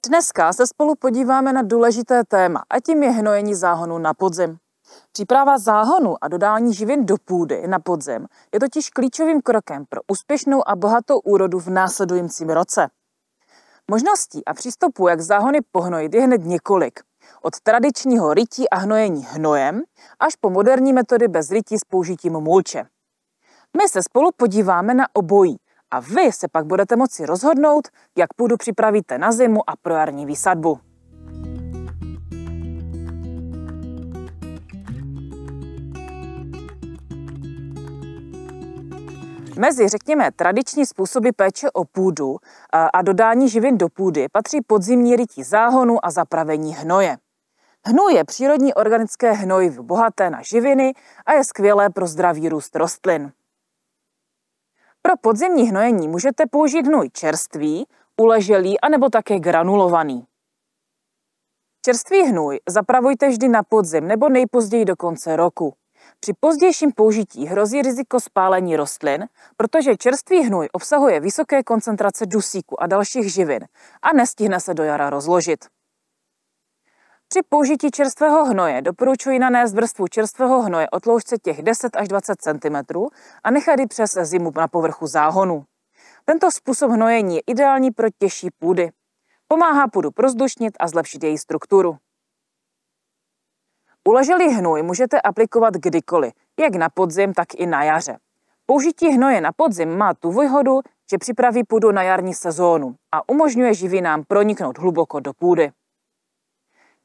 Dneska se spolu podíváme na důležité téma a tím je hnojení záhonu na podzim. Příprava záhonu a dodání živin do půdy na podzim je totiž klíčovým krokem pro úspěšnou a bohatou úrodu v následujícím roce. Možností a přístupů, jak záhony pohnojit, je hned několik. Od tradičního rytí a hnojení hnojem až po moderní metody bez rytí s použitím mulče. My se spolu podíváme na obojí a vy se pak budete moci rozhodnout, jak půdu připravíte na zimu a pro jarní výsadbu. Mezi, řekněme, tradiční způsoby péče o půdu a dodání živin do půdy patří podzimní rytí záhonu a zapravení hnoje. Hnůj je přírodní organické hnojivo bohaté na živiny a je skvělé pro zdravý růst rostlin. Pro podzimní hnojení můžete použít hnůj čerstvý, uleželý anebo také granulovaný. Čerstvý hnůj zapravujte vždy na podzim nebo nejpozději do konce roku. Při pozdějším použití hrozí riziko spálení rostlin, protože čerstvý hnůj obsahuje vysoké koncentrace dusíku a dalších živin a nestihne se do jara rozložit. Při použití čerstvého hnoje doporučuji nanést vrstvu čerstvého hnoje o tloušťce těch 10 až 20 cm a nechat ji přes zimu na povrchu záhonu. Tento způsob hnojení je ideální pro těžší půdy. Pomáhá půdu prozdušnit a zlepšit její strukturu. Uleželý hnůj můžete aplikovat kdykoliv, jak na podzim, tak i na jaře. Použití hnoje na podzim má tu výhodu, že připraví půdu na jarní sezónu a umožňuje živinám proniknout hluboko do půdy.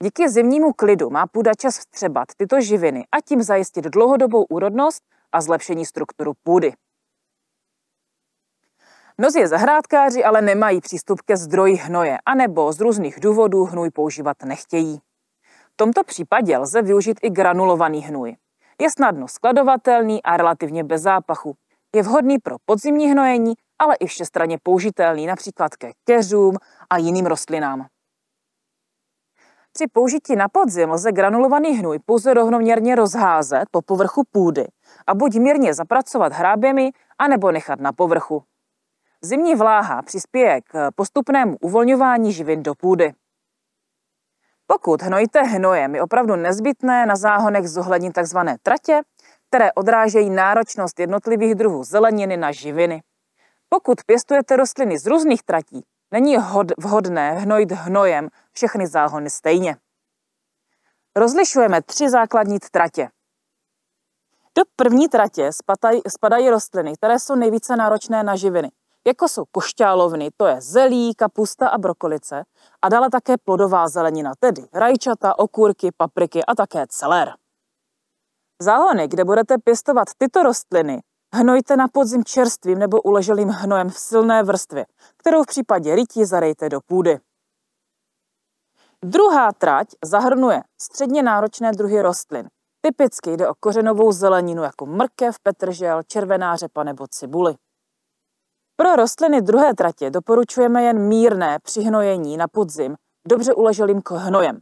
Díky zimnímu klidu má půda čas vstřebat tyto živiny a tím zajistit dlouhodobou úrodnost a zlepšení strukturu půdy. Mnozí zahrádkáři ale nemají přístup ke zdroji hnoje anebo z různých důvodů hnůj používat nechtějí. V tomto případě lze využít i granulovaný hnůj. Je snadno skladovatelný a relativně bez zápachu. Je vhodný pro podzimní hnojení, ale i všestranně použitelný například ke keřům a jiným rostlinám. Při použití na podzim lze granulovaný hnůj pouze rovnoměrně rozházet po povrchu půdy a buď mírně zapracovat hráběmi, anebo nechat na povrchu. Zimní vláha přispěje k postupnému uvolňování živin do půdy. Pokud hnojíte hnojem, je opravdu nezbytné na záhonech zohlednit tzv. Tratě, které odrážejí náročnost jednotlivých druhů zeleniny na živiny. Pokud pěstujete rostliny z různých tratí, není vhodné hnojit hnojem všechny záhony stejně. Rozlišujeme 3 základní tratě. Do první tratě spadají rostliny, které jsou nejvíce náročné na živiny, jako jsou košťálovny, to je zelí, kapusta a brokolice, a dále také plodová zelenina, tedy rajčata, okurky, papriky a také celer. Záhony, kde budete pěstovat tyto rostliny, hnojte na podzim čerstvým nebo uleželým hnojem v silné vrstvě, kterou v případě rytí zarejte do půdy. Druhá trať zahrnuje středně náročné druhy rostlin. Typicky jde o kořenovou zeleninu jako mrkev, petržel, červená řepa nebo cibuli. Pro rostliny druhé tratě doporučujeme jen mírné přihnojení na podzim dobře uleželým hnojem,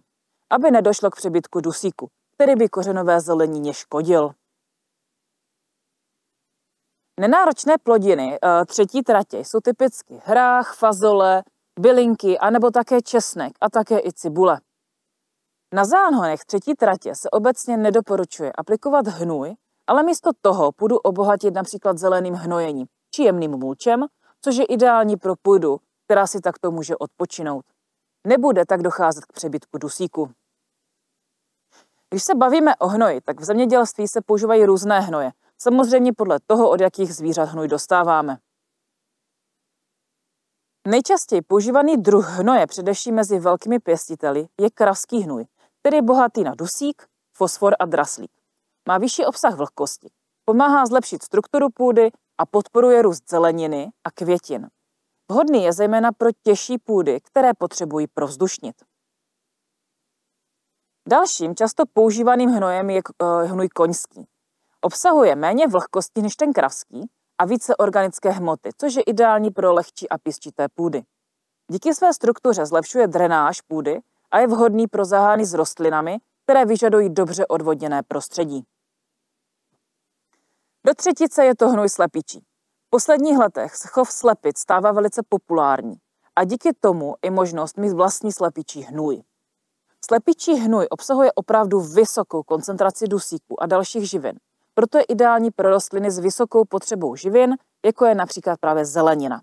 aby nedošlo k přebytku dusíku, který by kořenové zelenině škodil. Nenáročné plodiny třetí tratě jsou typicky hrách, fazole, bylinky anebo také česnek a také i cibule. Na záhonech třetí tratě se obecně nedoporučuje aplikovat hnůj, ale místo toho půdu obohatit například zeleným hnojením či jemným mulčem, což je ideální pro půdu, která si takto může odpočinout. Nebude tak docházet k přebytku dusíku. Když se bavíme o hnoji, tak v zemědělství se používají různé hnoje, samozřejmě podle toho, od jakých zvířat hnůj dostáváme. Nejčastěji používaný druh hnoje, především mezi velkými pěstiteli, je kravský hnůj, který je bohatý na dusík, fosfor a draslík. Má vyšší obsah vlhkosti, pomáhá zlepšit strukturu půdy a podporuje růst zeleniny a květin. Vhodný je zejména pro těžší půdy, které potřebují provzdušnit. Dalším často používaným hnojem je hnůj koňský. Obsahuje méně vlhkosti než ten kravský a více organické hmoty, což je ideální pro lehčí a písčité půdy. Díky své struktuře zlepšuje drenáž půdy a je vhodný pro zahány s rostlinami, které vyžadují dobře odvodněné prostředí. Do třetice je to hnůj slepičí. V posledních letech se chov slepic stává velice populární a díky tomu i možnost mít vlastní slepičí hnůj. Slepičí hnůj obsahuje opravdu vysokou koncentraci dusíku a dalších živin, proto je ideální pro rostliny s vysokou potřebou živin, jako je například právě zelenina.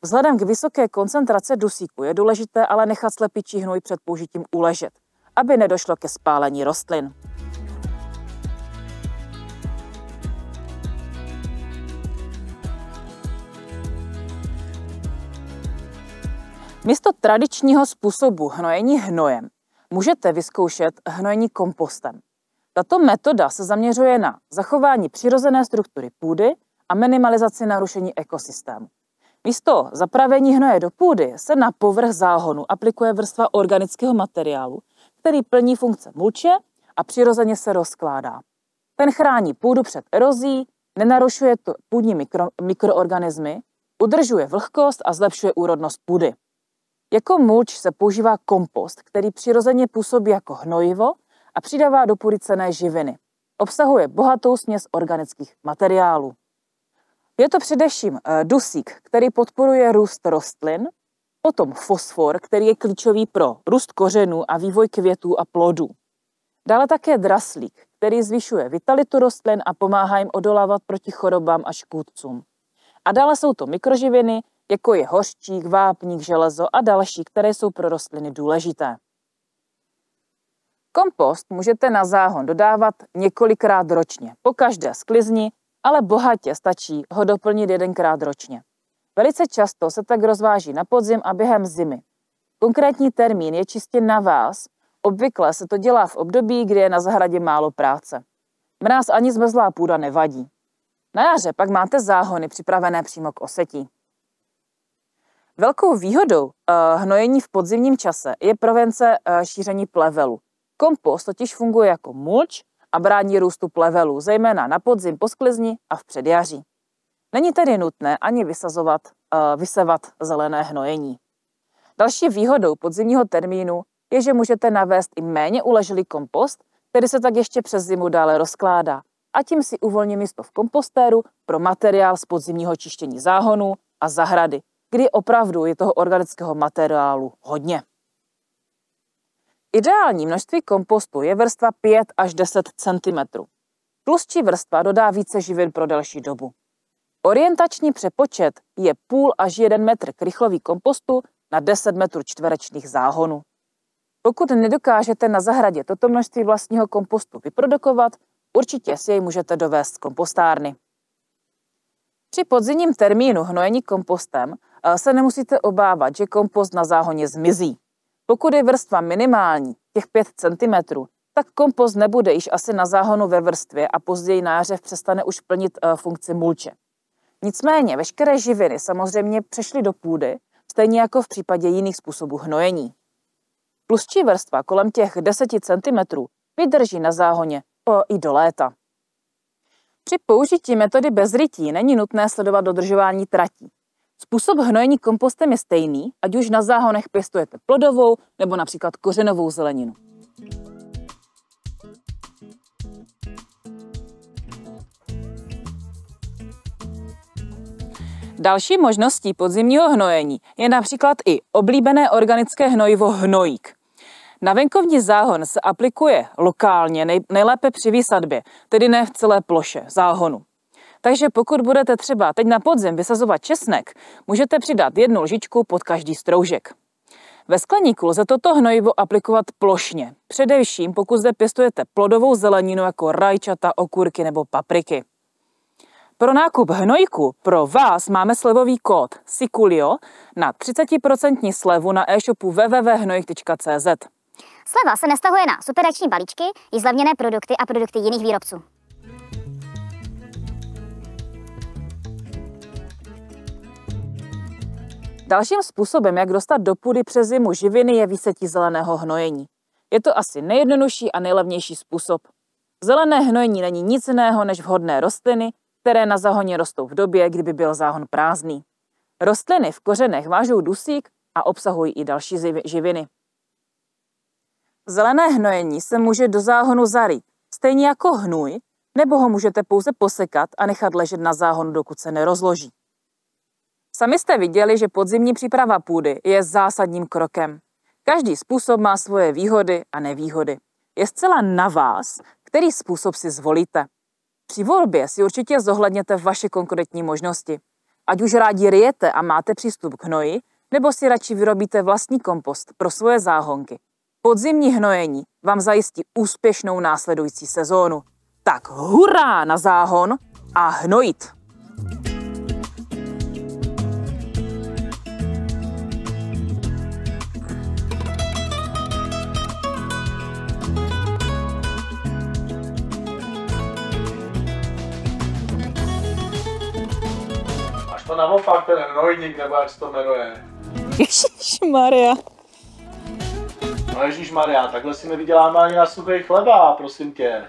Vzhledem k vysoké koncentraci dusíku je důležité ale nechat slepičí hnůj před použitím uležet, aby nedošlo ke spálení rostlin. Místo tradičního způsobu hnojení hnojem můžete vyzkoušet hnojení kompostem. Tato metoda se zaměřuje na zachování přirozené struktury půdy a minimalizaci narušení ekosystému. Místo zapravení hnoje do půdy se na povrch záhonu aplikuje vrstva organického materiálu, který plní funkce mulče a přirozeně se rozkládá. Ten chrání půdu před erozí, nenarušuje to půdní mikroorganismy, udržuje vlhkost a zlepšuje úrodnost půdy. Jako mulč se používá kompost, který přirozeně působí jako hnojivo a přidává do půdy cenné živiny. Obsahuje bohatou směs organických materiálů. Je to především dusík, který podporuje růst rostlin, potom fosfor, který je klíčový pro růst kořenů a vývoj květů a plodů. Dále také draslík, který zvyšuje vitalitu rostlin a pomáhá jim odolávat proti chorobám a škůdcům. A dále jsou to mikroživiny, jako je hořčík, vápník, železo a další, které jsou pro rostliny důležité. Kompost můžete na záhon dodávat několikrát ročně, po každé sklizni, ale bohatě stačí ho doplnit 1krát ročně. Velice často se tak rozváží na podzim a během zimy. Konkrétní termín je čistě na vás, obvykle se to dělá v období, kdy je na zahradě málo práce. Mráz ani zmrzlá půda nevadí. Na jaře pak máte záhony připravené přímo k osetí. Velkou výhodou hnojení v podzimním čase je prevence šíření plevelu. Kompost totiž funguje jako mulč a brání růstu plevelu, zejména na podzim po sklizni a v předjaří. Není tedy nutné ani vysevat zelené hnojení. Další výhodou podzimního termínu je, že můžete navést i méně uleželý kompost, který se tak ještě přes zimu dále rozkládá, a tím si uvolní místo v kompostéru pro materiál z podzimního čištění záhonů a zahrady, kdy opravdu je toho organického materiálu hodně. Ideální množství kompostu je vrstva 5 až 10 cm. Tlustší vrstva dodá více živin pro delší dobu. Orientační přepočet je 0,5 až 1 metr krychlový kompostu na 10 metrů čtverečných záhonu. Pokud nedokážete na zahradě toto množství vlastního kompostu vyprodukovat, určitě si jej můžete dovést z kompostárny. Při podzimním termínu hnojení kompostem se nemusíte obávat, že kompost na záhoně zmizí. Pokud je vrstva minimální, těch 5 cm, tak kompost nebude již asi na záhonu ve vrstvě a později na jaře přestane už plnit funkci mulče. Nicméně veškeré živiny samozřejmě přešly do půdy, stejně jako v případě jiných způsobů hnojení. Tlustší vrstva kolem těch 10 cm vydrží na záhoně i do léta. Při použití metody bez rytí není nutné sledovat dodržování tratí. Způsob hnojení kompostem je stejný, ať už na záhonech pěstujete plodovou nebo například kořenovou zeleninu. Další možností podzimního hnojení je například i oblíbené organické hnojivo hnojík. Na venkovní záhon se aplikuje lokálně, nejlépe při výsadbě, tedy ne v celé ploše záhonu. Takže pokud budete třeba teď na podzim vysazovat česnek, můžete přidat 1 lžičku pod každý stroužek. Ve skleníku lze toto hnojivo aplikovat plošně, především pokud zde pěstujete plodovou zeleninu jako rajčata, okurky nebo papriky. Pro nákup hnojíku pro vás máme slevový kód SIKULIO na 30% slevu na e-shopu www.hnojik.cz. Sleva se nestahuje na superační balíčky, i zlevněné produkty a produkty jiných výrobců. Dalším způsobem, jak dostat do půdy přes zimu živiny, je výsetí zeleného hnojení. Je to asi nejjednodušší a nejlevnější způsob. Zelené hnojení není nic jiného než vhodné rostliny, které na záhoně rostou v době, kdyby byl záhon prázdný. Rostliny v kořenech vážou dusík a obsahují i další živiny. Zelené hnojení se může do záhonu zarýt, stejně jako hnůj, nebo ho můžete pouze posekat a nechat ležet na záhonu, dokud se nerozloží. Sami jste viděli, že podzimní příprava půdy je zásadním krokem. Každý způsob má svoje výhody a nevýhody. Je zcela na vás, který způsob si zvolíte. Při volbě si určitě zohledněte vaše konkrétní možnosti. Ať už rádi ryjete a máte přístup k hnoji, nebo si radši vyrobíte vlastní kompost pro svoje záhonky. Podzimní hnojení vám zajistí úspěšnou následující sezónu. Tak hurá na záhon a hnojit! Až to naopak ten hnojník, nebo jak se to jmenuje. Ježišmarja. No ježišmarja, takhle si nevyděláme ani na suchý chleba, prosím tě.